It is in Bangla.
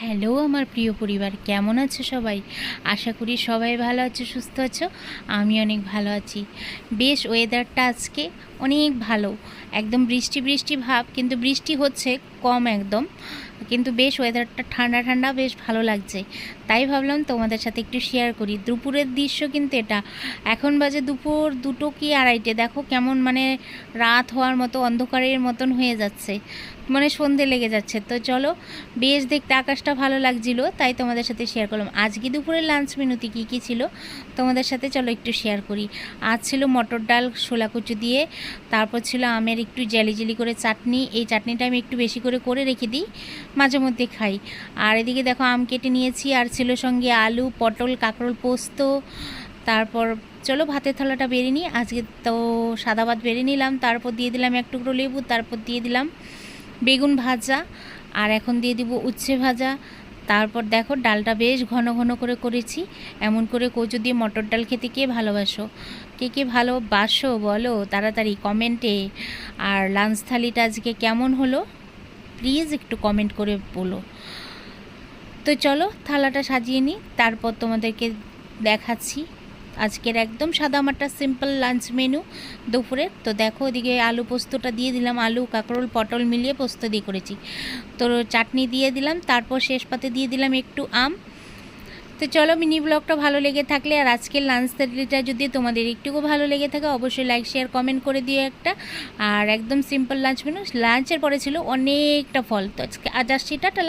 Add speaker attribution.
Speaker 1: হ্যালো আমার প্রিয় পরিবার, কেমন আছো সবাই? আশা করি সবাই ভালো আছো, সুস্থ আছো। আমি অনেক ভালো আছি। বেশ ওয়েদারটা আজকে অনেক ভালো, একদম বৃষ্টি বৃষ্টি ভাব, কিন্তু বৃষ্টি হচ্ছে কম একদম, কিন্তু বেশ ওয়েদারটা ঠান্ডা ঠান্ডা, বেশ ভালো লাগছে। তাই ভাবলাম তোমাদের সাথে একটু শেয়ার করি। দুপুরের দৃশ্য কিন্তু এটা। এখন বাজে দুপুর 2টো কি 2:30, দেখো কেমন মানে রাত হওয়ার মতো, অন্ধকারের মতন হয়ে যাচ্ছে, মানে সন্ধে লেগে যাচ্ছে। তো চলো, বেশ দেখতে আকাশটা ভালো লাগছিল, তাই তোমাদের সাথে শেয়ার করলাম। আজকে দুপুরের লাঞ্চ মেনুতে কী কী ছিল তোমাদের সাথে চলো একটু শেয়ার করি। আজ ছিল মটর ডাল ছোলা কচু দিয়ে, তারপর ছিল আমের একটু জেলি জেলি করে চাটনি। এই চাটনিটা আমি একটু বেশি করে করে রেখে দিই, মাঝে মধ্যে খাই। আর এদিকে দেখো আম কেটে নিয়েছি, আর ছিল সঙ্গে আলু, পটল, কাঁকরোল পোস্ত। তারপর চলো ভাতের থালাটা বেড়ে নিই। আজকে তো সাদা ভাত বেড়ে নিলাম, তারপর দিয়ে দিলাম এক টুকরো লেবু, তারপর দিয়ে দিলাম বেগুন ভাজা, আর এখন দিয়ে দিব উচ্ছে ভাজা। তারপর দেখো ডালটা বেশ ঘন ঘন করে করেছি। এমন করে কচু দিয়ে মটর ডাল খেতে কে ভালোবাসো, কে কে ভালোবাসো বলো তাড়াতাড়ি কমেন্টে। আর লাঞ্চ থালিটা আজকে কেমন হলো প্লিজ একটু কমেন্ট করে বলো। তো চলো থালাটা সাজিয়ে নিই, তারপর তোমাদেরকে দেখাচ্ছি আজকের একদম সাদামাটা সিম্পল লাঞ্চ মেনু দুপুরের। তো দেখো ওদিকে আলু পোস্তটা দিয়ে দিলাম, আলু কাঁকরোল পটল মিলিয়ে পোস্ত দিয়ে করেছি। তো চাটনি দিয়ে দিলাম, তারপর শেষ পাতে দিয়ে দিলাম একটু আম। তো চলো, মিনি ব্লগটা ভালো লেগে থাকলে আর আজকের লাঞ্চ থালিটা যদি তোমাদের একটুকু ভালো লেগে থাকে অবশ্যই লাইক শেয়ার কমেন্ট করে দিও একটা। আর একদম সিম্পল লাঞ্চ মেনু, লাঞ্চের পরে ছিল অনেকটা ফল। তো আজকে আজ আসছি, টাটা।